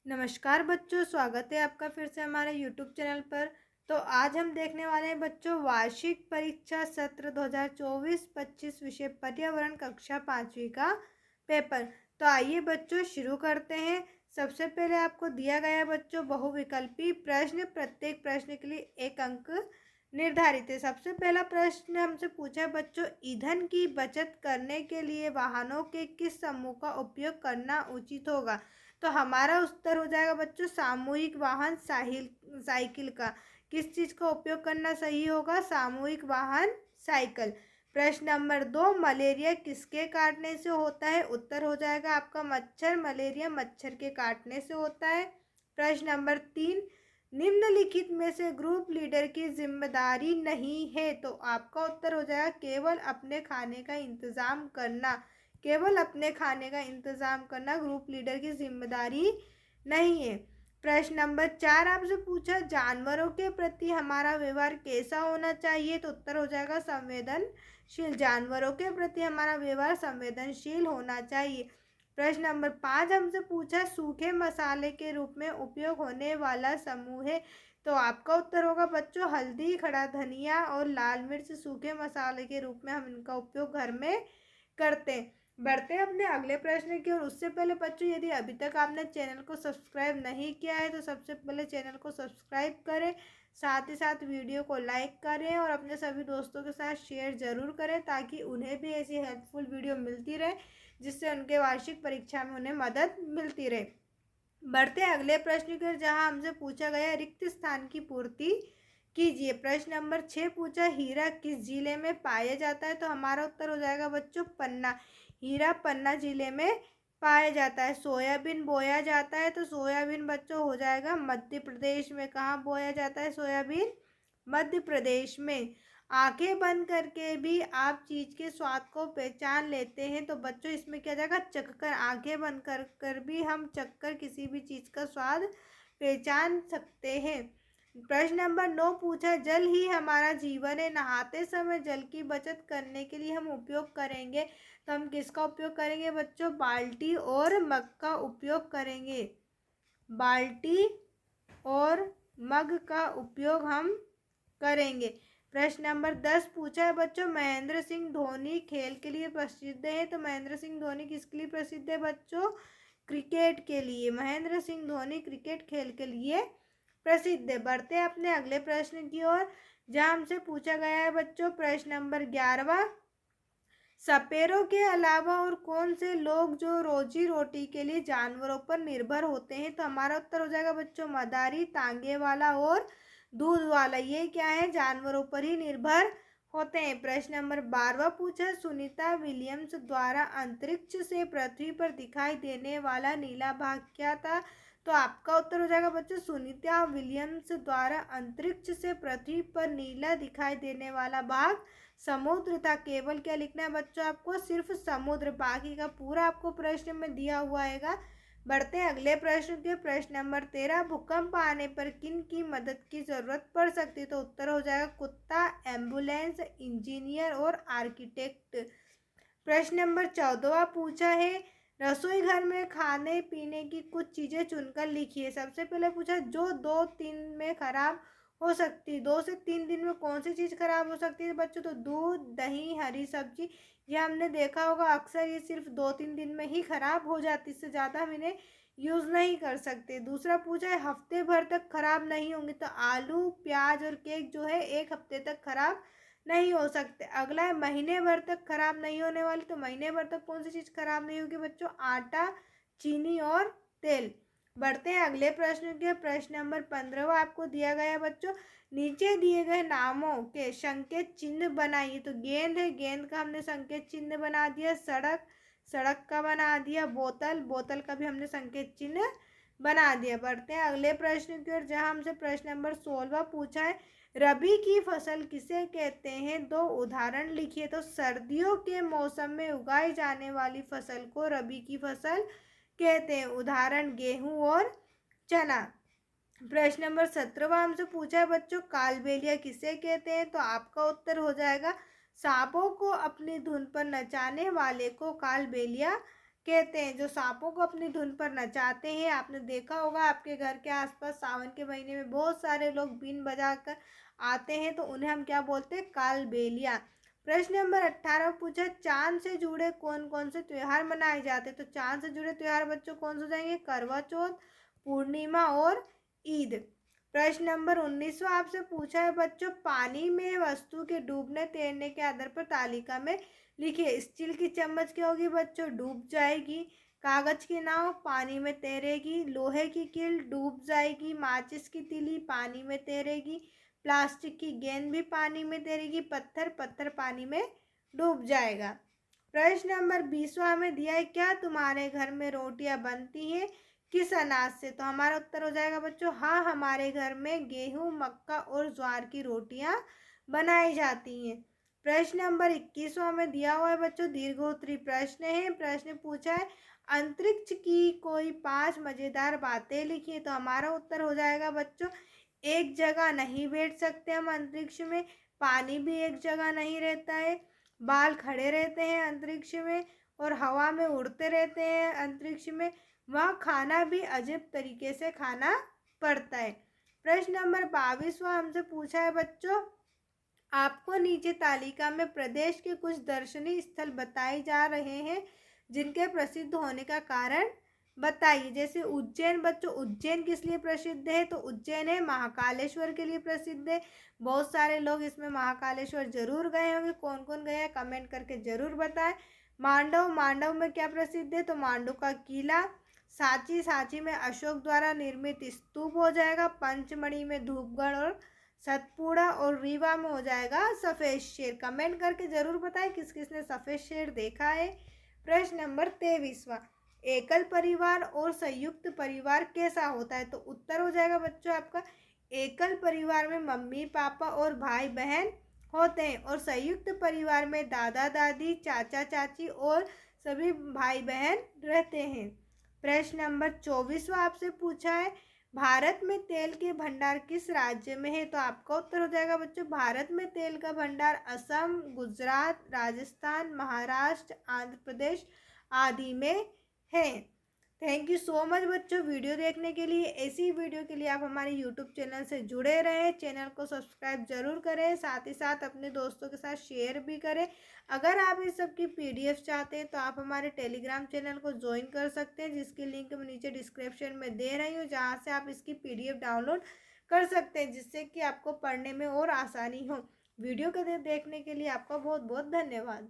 नमस्कार बच्चों, स्वागत है आपका फिर से हमारे YouTube चैनल पर। तो आज हम देखने वाले हैं बच्चों वार्षिक परीक्षा सत्र 2024-25 विषय पर्यावरण कक्षा 5वीं का पेपर। तो आइए बच्चों शुरू करते हैं। सबसे पहले आपको दिया गया है बच्चों बहुविकल्पी प्रश्न। प्रत्येक प्रश्न के लिए 1 अंक निर्धारित है। सबसे पहला प्रश्न हमसे पूछा है बच्चों, ईंधन की बचत करने के लिए वाहनों के किस समूह का उपयोग करना उचित होगा? तो हमारा उत्तर हो जाएगा बच्चों सामूहिक वाहन साइकिल का। किस चीज़ का उपयोग करना सही होगा? सामूहिक वाहन साइकिल। प्रश्न नंबर 2, मलेरिया किसके काटने से होता है? उत्तर हो जाएगा आपका मच्छर। मलेरिया मच्छर के काटने से होता है। प्रश्न नंबर 3, निम्नलिखित में से ग्रुप लीडर की जिम्मेदारी नहीं है। तो आपका उत्तर हो जाएगा केवल अपने खाने का इंतजाम करना। केवल अपने खाने का इंतजाम करना ग्रुप लीडर की जिम्मेदारी नहीं है। प्रश्न नंबर 4 आपसे पूछा, जानवरों के प्रति हमारा व्यवहार कैसा होना चाहिए? तो उत्तर हो जाएगा संवेदनशील। जानवरों के प्रति हमारा व्यवहार संवेदनशील होना चाहिए। प्रश्न नंबर 5 हमसे पूछा, सूखे मसाले के रूप में उपयोग होने वाला समूह है। तो आपका उत्तर होगा बच्चों हल्दी, खड़ा धनिया और लाल मिर्च सूखे मसाले के रूप में हम इनका उपयोग घर में करते हैं। बढ़ते हैं अपने अगले प्रश्न की ओर। उससे पहले बच्चों यदि अभी तक आपने चैनल को सब्सक्राइब नहीं किया है तो सबसे पहले चैनल को सब्सक्राइब करें, साथ ही साथ वीडियो को लाइक करें और अपने सभी दोस्तों के साथ शेयर ज़रूर करें ताकि उन्हें भी ऐसी हेल्पफुल वीडियो मिलती रहे जिससे उनके वार्षिक परीक्षा में उन्हें मदद मिलती रहे। बढ़ते अगले प्रश्न की ओर, जहाँ हमसे पूछा गया रिक्त स्थान की पूर्ति कीजिए। प्रश्न नंबर 6 पूछा, हीरा किस जिले में पाया जाता है? तो हमारा उत्तर हो जाएगा बच्चों पन्ना। हीरा पन्ना जिले में पाया जाता है। सोयाबीन बोया जाता है। तो सोयाबीन बच्चों हो जाएगा मध्य प्रदेश में। कहाँ बोया जाता है सोयाबीन? मध्य प्रदेश में। आंखें बंद करके भी आप चीज़ के स्वाद को पहचान लेते हैं। तो बच्चों इसमें क्या जाएगा? चखकर। आंखें बंद कर भी हम चखकर किसी भी चीज़ का स्वाद पहचान सकते हैं। प्रश्न नंबर 9 पूछा, जल ही हमारा जीवन है। नहाते समय जल की बचत करने के लिए हम उपयोग करेंगे। तो हम किसका उपयोग करेंगे बच्चों? बाल्टी और मग का उपयोग करेंगे। बाल्टी और मग का उपयोग हम करेंगे। प्रश्न नंबर 10 पूछा है बच्चों, महेंद्र सिंह धोनी खेल के लिए प्रसिद्ध है। तो महेंद्र सिंह धोनी किसके लिए प्रसिद्ध है बच्चों? क्रिकेट के लिए। महेंद्र सिंह धोनी क्रिकेट खेल के लिए प्रसिद्ध है। बढ़ते हैं अपने अगले प्रश्न की ओर, जहाँ हमसे पूछा गया है बच्चों प्रश्न नंबर 11, सपेरों के अलावा और कौन से लोग जो रोजी रोटी के लिए जानवरों पर निर्भर होते हैं? तो हमारा उत्तर हो जाएगा बच्चों मदारी, तांगे वाला और दूध वाला। ये क्या है? जानवरों पर ही निर्भर होते हैं। प्रश्न नंबर 12 पूछा, सुनीता विलियम्स द्वारा अंतरिक्ष से पृथ्वी पर दिखाई देने वाला नीला भाग क्या था? तो आपका उत्तर हो जाएगा बच्चों सुनीता विलियम्स द्वारा अंतरिक्ष से पृथ्वी पर नीला दिखाई देने वाला भाग समुद्र था। केवल क्या लिखना है बच्चों? आपको सिर्फ समुद्र, बाकी का पूरा आपको प्रश्न में दिया हुआ है। बढ़ते हैं अगले प्रश्न के। प्रश्न नंबर 13, भूकंप आने पर किन की मदद की जरूरत पड़ सकती है? तो उत्तर हो जाएगा कुत्ता, एम्बुलेंस, इंजीनियर और आर्किटेक्ट। प्रश्न नंबर 14 पूछा है, रसोई घर में खाने पीने की कुछ चीज़ें चुनकर लिखिए। सबसे पहले पूछा जो 2-3 में खराब हो सकती है। 2 से 3 दिन में कौन सी चीज़ खराब हो सकती है बच्चों? तो दूध, दही, हरी सब्जी। ये हमने देखा होगा अक्सर ये सिर्फ 2-3 दिन में ही खराब हो जाती, इससे ज़्यादा हम इन्हें यूज़ नहीं कर सकते। दूसरा पूछा है हफ्ते भर तक खराब नहीं होंगे। तो आलू, प्याज और केक जो है 1 हफ्ते तक खराब नहीं हो सकते। अगला है महीने भर तक खराब नहीं होने वाली। तो महीने भर तक कौन सी चीज़ खराब नहीं होगी बच्चों? आटा, चीनी और तेल। बढ़ते हैं अगले प्रश्न के। प्रश्न नंबर 15 आपको दिया गया है बच्चों, नीचे दिए गए नामों के संकेत चिन्ह बनाइए। तो गेंद है, गेंद का हमने संकेत चिन्ह बना दिया। सड़क, सड़क का बना दिया। बोतल, बोतल का भी हमने संकेत चिन्ह बना दिया। बढ़ते हैं अगले प्रश्न की ओर, जहाँ हमसे प्रश्न नंबर 16 पूछा है, रबी की फसल किसे कहते हैं? 2 उदाहरण लिखिए। तो सर्दियों के मौसम में उगाई जाने वाली फसल को रबी की फसल कहते हैं। उदाहरण गेहूं और चना। प्रश्न नंबर 17 हमसे पूछा है बच्चों, कालबेलिया किसे कहते हैं? तो आपका उत्तर हो जाएगा सांपों को अपनी धुन पर नचाने वाले को कालबेलिया कहते हैं। जो सांपों को अपनी धुन पर नचाते हैं। आपने देखा होगा आपके घर के आसपास सावन के महीने में बहुत सारे लोग बीन बजाकर आते हैं, तो उन्हें हम क्या बोलते हैं? कालबेलिया। प्रश्न नंबर 18 पूछा, चांद से जुड़े कौन कौन से त्योहार मनाए जाते हैं? तो चांद से जुड़े त्योहार बच्चों कौन से हो जाएंगे? करवा चौथ, पूर्णिमा और ईद। प्रश्न नंबर 19 आपसे पूछा है बच्चों, पानी में वस्तु के डूबने तैरने के आधार पर तालिका में लिखिए। स्टील की चम्मच क्या होगी बच्चों? डूब जाएगी। कागज की नाव पानी में तैरेगी। लोहे की कील डूब जाएगी। माचिस की तीली पानी में तैरेगी। प्लास्टिक की गेंद भी पानी में तैरेगी। पत्थर पानी में डूब जाएगा। प्रश्न नंबर 20 हमें दिया है, क्या तुम्हारे घर में रोटियां बनती हैं? किस अनाज से? तो हमारा उत्तर हो जाएगा बच्चों, हाँ, हमारे घर में गेहूं, मक्का और ज्वार की रोटियां बनाई जाती हैं। प्रश्न नंबर 21 में दिया हुआ है बच्चों, दीर्घोत्तरी प्रश्न है। प्रश्न पूछा है, अंतरिक्ष की कोई 5 मजेदार बातें लिखिए। तो हमारा उत्तर हो जाएगा बच्चों, एक जगह नहीं बैठ सकते हम अंतरिक्ष में। पानी भी एक जगह नहीं रहता है। बाल खड़े रहते हैं अंतरिक्ष में। और हवा में उड़ते रहते हैं अंतरिक्ष में। वहाँ खाना भी अजीब तरीके से खाना पड़ता है। प्रश्न नंबर 22 हमसे पूछा है बच्चों, आपको नीचे तालिका में प्रदेश के कुछ दर्शनीय स्थल बताए जा रहे हैं, जिनके प्रसिद्ध होने का कारण बताइए। जैसे उज्जैन बच्चों, उज्जैन किस लिए प्रसिद्ध है? तो उज्जैन है महाकालेश्वर के लिए प्रसिद्ध है। बहुत सारे लोग इसमें महाकालेश्वर जरूर गए होंगे। कौन कौन गए हैं कमेंट करके जरूर बताएं। मांडव, मांडव में क्या प्रसिद्ध है? तो मांडव का किला। सांची, सांची में अशोक द्वारा निर्मित स्तूप हो जाएगा। पंचमढ़ी में धूपगढ़ और सतपुड़ा। और रीवा में हो जाएगा सफ़ेद शेर। कमेंट करके ज़रूर बताएं किस किस ने सफ़ेद शेर देखा है। प्रश्न नंबर 23, एकल परिवार और संयुक्त परिवार कैसा होता है? तो उत्तर हो जाएगा बच्चों आपका, एकल परिवार में मम्मी पापा और भाई बहन होते हैं। और संयुक्त परिवार में दादा दादी, चाचा चाची और सभी भाई बहन रहते हैं। प्रश्न नंबर 24 आपसे पूछा है, भारत में तेल के भंडार किस राज्य में है? तो आपका उत्तर हो जाएगा बच्चों, भारत में तेल का भंडार असम, गुजरात, राजस्थान, महाराष्ट्र, आंध्र प्रदेश आदि में है। थैंक यू सो मच बच्चों वीडियो देखने के लिए। ऐसी वीडियो के लिए आप हमारे यूट्यूब चैनल से जुड़े रहें। चैनल को सब्सक्राइब जरूर करें, साथ ही साथ अपने दोस्तों के साथ शेयर भी करें। अगर आप इस सब की पीडीएफ चाहते हैं तो आप हमारे टेलीग्राम चैनल को ज्वाइन कर सकते हैं, जिसकी लिंक मैं नीचे डिस्क्रिप्शन में दे रही हूँ, जहाँ से आप इसकी पीडीएफ डाउनलोड कर सकते हैं, जिससे कि आपको पढ़ने में और आसानी हो। वीडियो को देखने के लिए आपका बहुत बहुत धन्यवाद।